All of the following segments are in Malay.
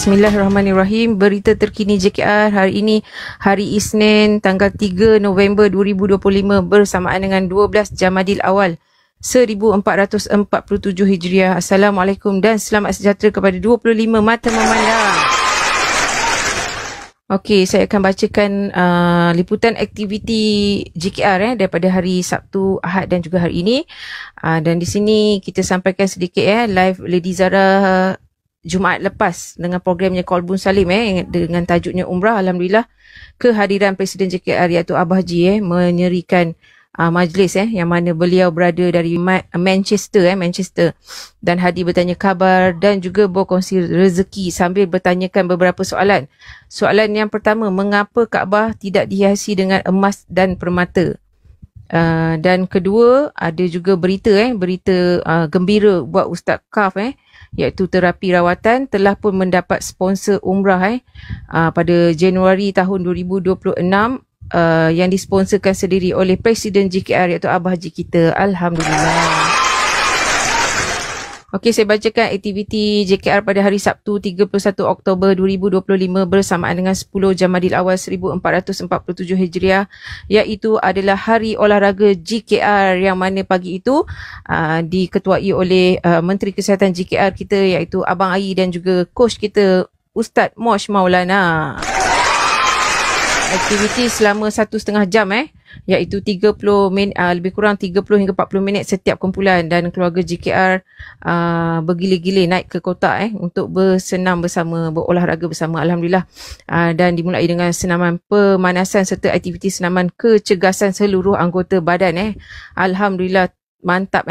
Bismillahirrahmanirrahim. Berita terkini JKR hari ini, hari Isnin, tanggal 3 November 2025 bersamaan dengan 12 Jamadil Awal 1447 Hijriah. Assalamualaikum dan selamat sejahtera kepada 25 mata memandang. Okey, saya akan bacakan liputan aktiviti JKR daripada hari Sabtu, Ahad dan juga hari ini. Dan di sini kita sampaikan sedikit live Lady Zara Jumaat lepas dengan programnya Kolbun Salim dengan tajuknya Umrah. Alhamdulillah kehadiran Presiden JKR iaitu Abah Haji menyerikan majlis yang mana beliau berada dari Manchester dan hadir bertanya khabar dan juga berkongsi rezeki sambil bertanyakan beberapa soalan. Soalan yang pertama, mengapa Kaabah tidak dihiasi dengan emas dan permata? Dan kedua, ada juga berita gembira buat Ustaz Kaf iaitu terapi rawatan telah pun mendapat sponsor umrah pada Januari tahun 2026 yang disponsorkan sendiri oleh Presiden JKR iaitu Abah Haji kita. Alhamdulillah. Okey, saya bacakan aktiviti JKR pada hari Sabtu 31 Oktober 2025 bersamaan dengan 10 Jamadil Awal 1447 Hijriah, iaitu adalah Hari Olahraga JKR yang mana pagi itu diketuai oleh Menteri Kesihatan JKR kita iaitu Abang Ai dan juga coach kita Ustaz Mosh Maulana. Aktiviti selama 1,5 jam iaitu 30 minit, lebih kurang 30 hingga 40 minit setiap kumpulan, dan keluarga JKR bergila-gila naik ke kota untuk bersenam bersama, berolahraga bersama. Alhamdulillah. Dan dimulai dengan senaman pemanasan serta aktiviti senaman kecergasan seluruh anggota badan. Alhamdulillah, mantap.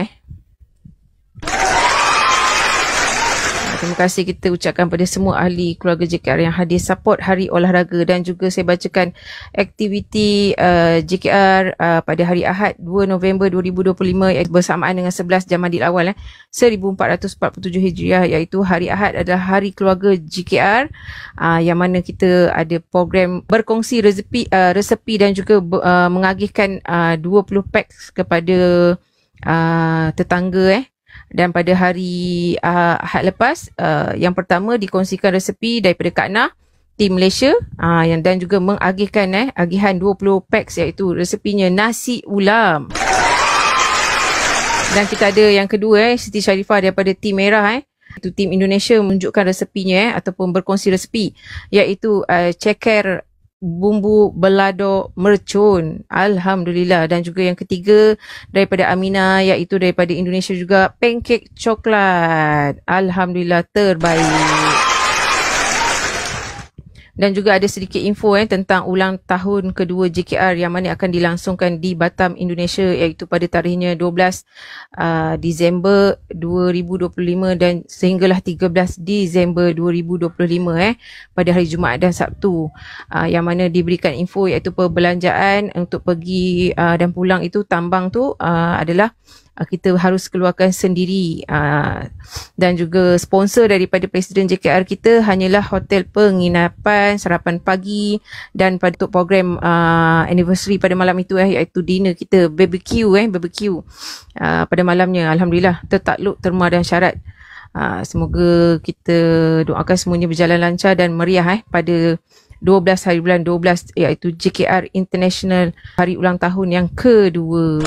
Terima kasih kita ucapkan pada semua ahli keluarga JKR yang hadir support Hari Olahraga. Dan juga saya bacakan aktiviti JKR pada hari Ahad 2 November 2025 iaitu bersamaan dengan 11 Jamadil Awal 1447 Hijriah, iaitu hari Ahad adalah Hari Keluarga JKR yang mana kita ada program berkongsi resepi dan juga mengagihkan 20 packs kepada tetangga. Dan pada hari Ahad lepas, yang pertama dikongsikan resepi daripada Kak Nah, tim Malaysia, dan juga mengagihkan agihan 20 packs iaitu resepinya nasi ulam. Dan kita ada yang kedua, Siti Sharifah daripada tim Merah, itu tim Indonesia menunjukkan resepinya ataupun berkongsi resepi iaitu ceker bumbu belado mercun. Alhamdulillah. Dan juga yang ketiga daripada Amina iaitu daripada Indonesia juga, pancake coklat. Alhamdulillah, terbaik. Dan juga ada sedikit info tentang ulang tahun kedua JKR yang mana akan dilangsungkan di Batam, Indonesia, iaitu pada tarikhnya 12 Disember 2025 dan sehinggalah 13 Disember 2025 pada hari Jumaat dan Sabtu, yang mana diberikan info iaitu perbelanjaan untuk pergi dan pulang itu tambang tu adalah kita harus keluarkan sendiri, dan juga sponsor daripada Presiden JKR kita hanyalah hotel penginapan, sarapan pagi, dan pada untuk program anniversary pada malam itu iaitu dinner kita, barbecue pada malamnya. Alhamdulillah tertakluk terma dan syarat. Semoga kita doakan semuanya berjalan lancar dan meriah pada 12 hari bulan 12 iaitu JKR International hari ulang tahun yang kedua.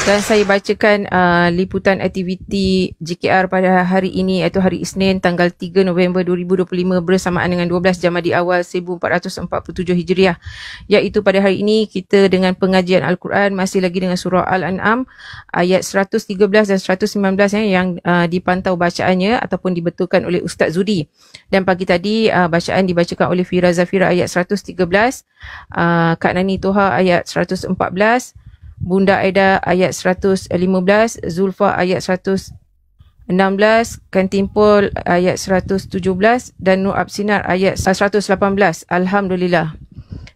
Dan saya bacakan liputan aktiviti JKR pada hari ini iaitu hari Isnin tanggal 3 November 2025 bersamaan dengan 12 Jamadil Awal 1447 Hijriah, iaitu pada hari ini kita dengan pengajian Al-Quran masih lagi dengan surah Al-An'am ayat 113 dan 119 yang dipantau bacaannya ataupun dibetulkan oleh Ustaz Zudi. Dan pagi tadi bacaan dibacakan oleh Fira Zafira ayat 113, Kak Nani Toha ayat 114, Bunda Aida ayat 115, Zulfa ayat 116, Kantimpol ayat 117 dan Nur Absinar ayat 118. Alhamdulillah.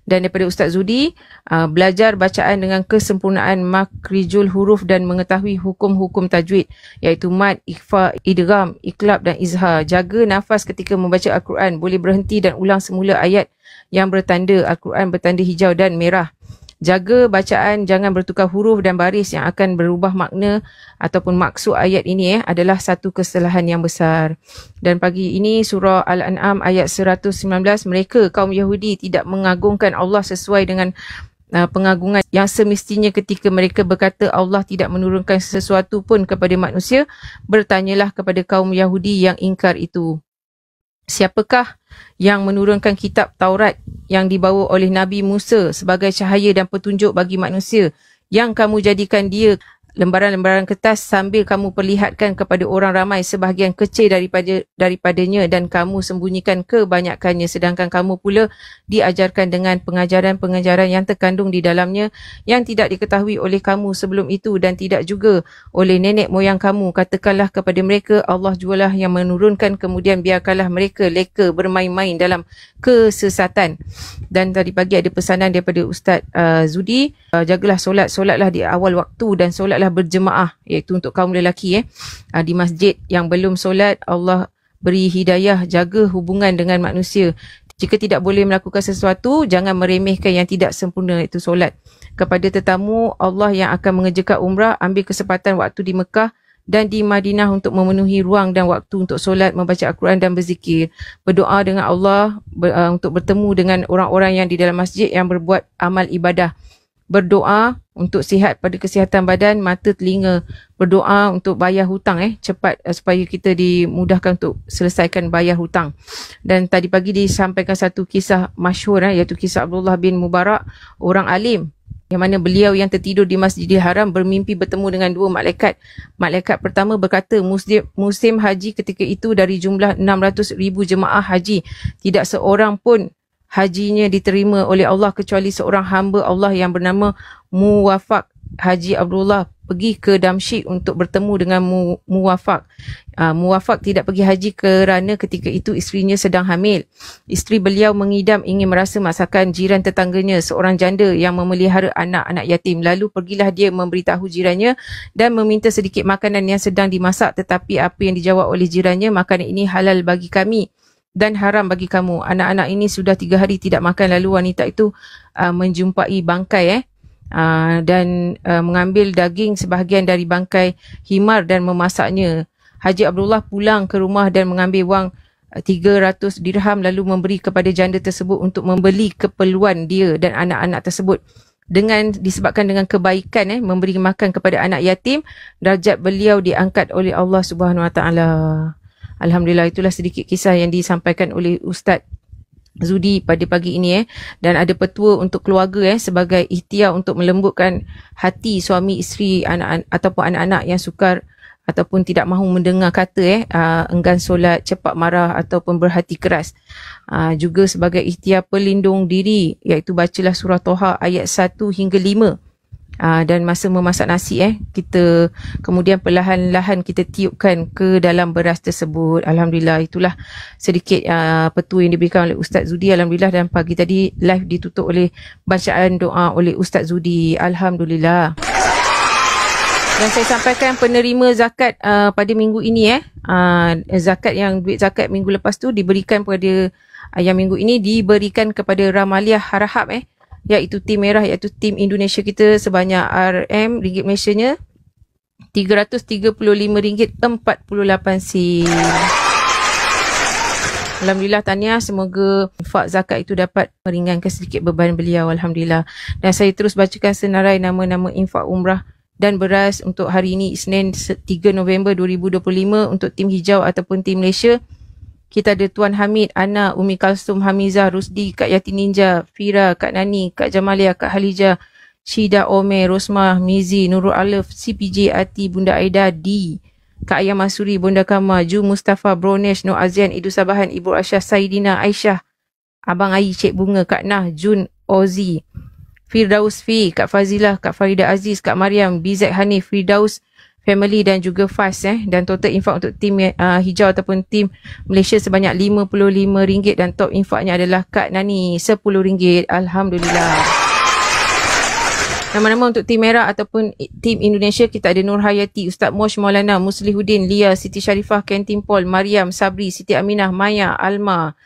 Dan daripada Ustaz Zudi, belajar bacaan dengan kesempurnaan makrijul huruf dan mengetahui hukum-hukum tajwid iaitu mad, ikhfa, idgham, iqlab dan izhar. Jaga nafas ketika membaca Al-Quran, boleh berhenti dan ulang semula ayat yang bertanda Al-Quran bertanda hijau dan merah. Jaga bacaan, jangan bertukar huruf dan baris yang akan berubah makna ataupun maksud ayat ini adalah satu kesalahan yang besar. Dan pagi ini surah Al-An'am ayat 119, mereka kaum Yahudi tidak mengagungkan Allah sesuai dengan pengagungan yang semestinya ketika mereka berkata Allah tidak menurunkan sesuatu pun kepada manusia. Bertanyalah kepada kaum Yahudi yang ingkar itu, siapakah yang menurunkan kitab Taurat yang dibawa oleh Nabi Musa sebagai cahaya dan petunjuk bagi manusia, yang kamu jadikan dia lembaran-lembaran kertas sambil kamu perlihatkan kepada orang ramai sebahagian kecil daripadanya dan kamu sembunyikan kebanyakannya, sedangkan kamu pula diajarkan dengan pengajaran-pengajaran yang terkandung di dalamnya yang tidak diketahui oleh kamu sebelum itu dan tidak juga oleh nenek moyang kamu. Katakanlah kepada mereka, Allah jualah yang menurunkan, kemudian biarkanlah mereka leka bermain-main dalam kesesatan. Dan tadi pagi ada pesanan daripada Ustaz Zudi, jagalah solatlah di awal waktu dan solatlah berjemaah, iaitu untuk kaum lelaki di masjid. Yang belum solat, Allah beri hidayah, jaga hubungan dengan manusia. Jika tidak boleh melakukan sesuatu, jangan meremehkan yang tidak sempurna, iaitu solat. Kepada tetamu Allah yang akan mengerjakan umrah, ambil kesempatan waktu di Mekah dan di Madinah untuk memenuhi ruang dan waktu untuk solat, membaca Al-Quran dan berzikir. Berdoa dengan Allah untuk bertemu dengan orang-orang yang di dalam masjid yang berbuat amal ibadah. Berdoa untuk sihat pada kesihatan badan, mata, telinga. Berdoa untuk bayar hutang cepat supaya kita dimudahkan untuk selesaikan bayar hutang. Dan tadi pagi disampaikan satu kisah masyhur iaitu kisah Abdullah bin Mubarak, orang alim, yang mana beliau yang tertidur di Masjidil Haram bermimpi bertemu dengan dua malaikat. Malaikat pertama berkata, musim haji ketika itu dari jumlah 600,000 jemaah haji, tidak seorang pun hajinya diterima oleh Allah kecuali seorang hamba Allah yang bernama Muwafaq. Haji Abdullah pergi ke Damsyik untuk bertemu dengan Muwafaq. Muwafaq tidak pergi haji kerana ketika itu isterinya sedang hamil. Isteri beliau mengidam ingin merasa masakan jiran tetangganya, seorang janda yang memelihara anak-anak yatim. Lalu pergilah dia memberitahu jirannya dan meminta sedikit makanan yang sedang dimasak, tetapi apa yang dijawab oleh jirannya, makanan ini halal bagi kami dan haram bagi kamu. Anak-anak ini sudah 3 hari tidak makan. Lalu wanita itu menjumpai bangkai dan mengambil daging sebahagian dari bangkai himar dan memasaknya. Haji Abdullah pulang ke rumah dan mengambil wang 300 dirham lalu memberi kepada janda tersebut untuk membeli keperluan dia dan anak-anak tersebut. Disebabkan dengan kebaikan memberi makan kepada anak yatim, darjat beliau diangkat oleh Allah Subhanahu Wa Taala. Alhamdulillah, itulah sedikit kisah yang disampaikan oleh Ustaz Zudi pada pagi ini dan ada petua untuk keluarga sebagai ikhtiar untuk melembutkan hati suami, isteri, anak-anak ataupun anak-anak yang sukar ataupun tidak mahu mendengar kata enggan solat, cepat marah ataupun berhati keras. Juga sebagai ikhtiar pelindung diri, iaitu bacalah surah Toha ayat 1 hingga 5. Dan masa memasak nasi kita kemudian perlahan-lahan kita tiupkan ke dalam beras tersebut. Alhamdulillah, itulah sedikit petua yang diberikan oleh Ustaz Zudi. Alhamdulillah, dan pagi tadi live ditutup oleh bacaan doa oleh Ustaz Zudi. Alhamdulillah. Dan saya sampaikan penerima zakat pada minggu ini zakat yang duit zakat minggu lepas tu diberikan pada yang minggu ini diberikan kepada Ramaliah Harahap iaitu tim merah, iaitu tim Indonesia kita sebanyak RM ringgit Malaysianya RM335.48. Alhamdulillah, tahniah, semoga infak zakat itu dapat meringankan sedikit beban beliau. Alhamdulillah. Dan saya terus bacakan senarai nama-nama infak umrah dan beras untuk hari ini Isnin 3 November 2025 untuk tim hijau ataupun tim Malaysia. Kita ada Tuan Hamid, Ana, Umi Kalsum, Hamizah, Rusdi, Kak Yati Ninja, Fira, Kak Nani, Kak Jamalia, Kak Halijah, Syida, Omer, Rosmah, Mizi, Nurul Alif, CPJ, Ati, Bunda Aida, D, Kak Ayah Masuri, Bunda Kama, Ju Mustafa, Bronesh, Nur Azian, Idu Sabahan, Ibu Aisyah, Saidina, Aisyah, Abang Ai, Cik Bunga, Kak Nah, Jun, Ozi, Firdaus Fi, Kak Fazilah, Kak Farida Aziz, Kak Mariam, BZ Hanif, Firdaus Family dan juga FAS dan total infak untuk tim hijau ataupun tim Malaysia sebanyak RM55 dan top infaknya adalah Kak Nani RM10. Alhamdulillah. Nama-nama untuk tim merah ataupun tim Indonesia kita ada Nur Hayati, Ustaz Mosh Maulana, Muslihuddin, Lia, Siti Sharifah, Kentin Paul, Mariam, Sabri, Siti Aminah, Maya, Alma,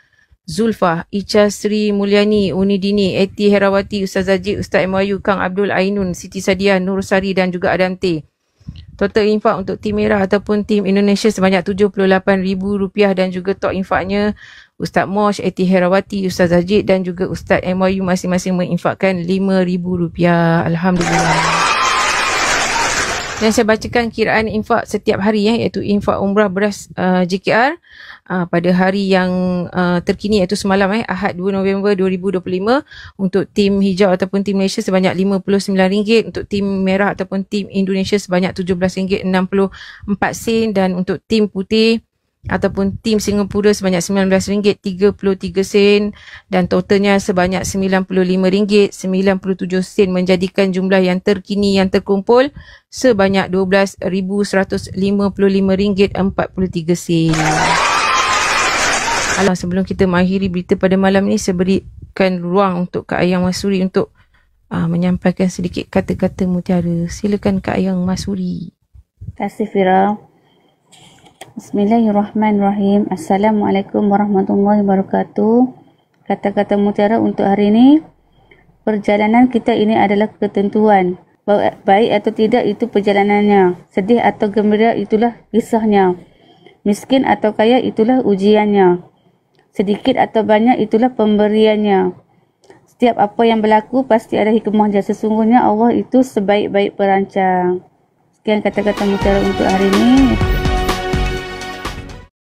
Zulfah, Icha Sri Mulyani, Uni Dini, Eti Herawati, Ustaz Ajib, Ustaz MYU, Kang Abdul Ainun, Siti Sadia, Nur Sari dan juga Adam T. Total infak untuk tim merah ataupun tim Indonesia sebanyak RM78,000 dan juga top infaknya Ustaz Mosh, Eti Herawati, Ustaz Ajib dan juga Ustaz MYU masing-masing menginfakkan RM5,000. Alhamdulillah. Dan saya bacakan kiraan infak setiap hari iaitu infak umrah beras JKR pada hari yang terkini iaitu semalam Ahad 2 November 2025 untuk tim hijau ataupun tim Malaysia sebanyak RM59, untuk tim merah ataupun tim Indonesia sebanyak RM17.64 dan untuk tim putih ataupun tim Singapura sebanyak RM19.33 dan totalnya sebanyak RM95.97 menjadikan jumlah yang terkini yang terkumpul sebanyak RM12,155.43. Sebelum kita mengakhiri berita pada malam ni, saya berikan ruang untuk Kak Ayang Masuri untuk menyampaikan sedikit kata-kata mutiara. Silakan Kak Ayang Masuri. Terima kasih Fira. Bismillahirrahmanirrahim. Assalamualaikum warahmatullahi wabarakatuh. Kata-kata mutiara untuk hari ini. Perjalanan kita ini adalah ketentuan. Baik atau tidak itu perjalanannya. Sedih atau gembira itulah kisahnya. Miskin atau kaya itulah ujiannya. Sedikit atau banyak itulah pemberiannya. Setiap apa yang berlaku pasti ada hikmahnya. Sesungguhnya Allah itu sebaik-baik perancang. Sekian kata-kata mutiara untuk hari ini.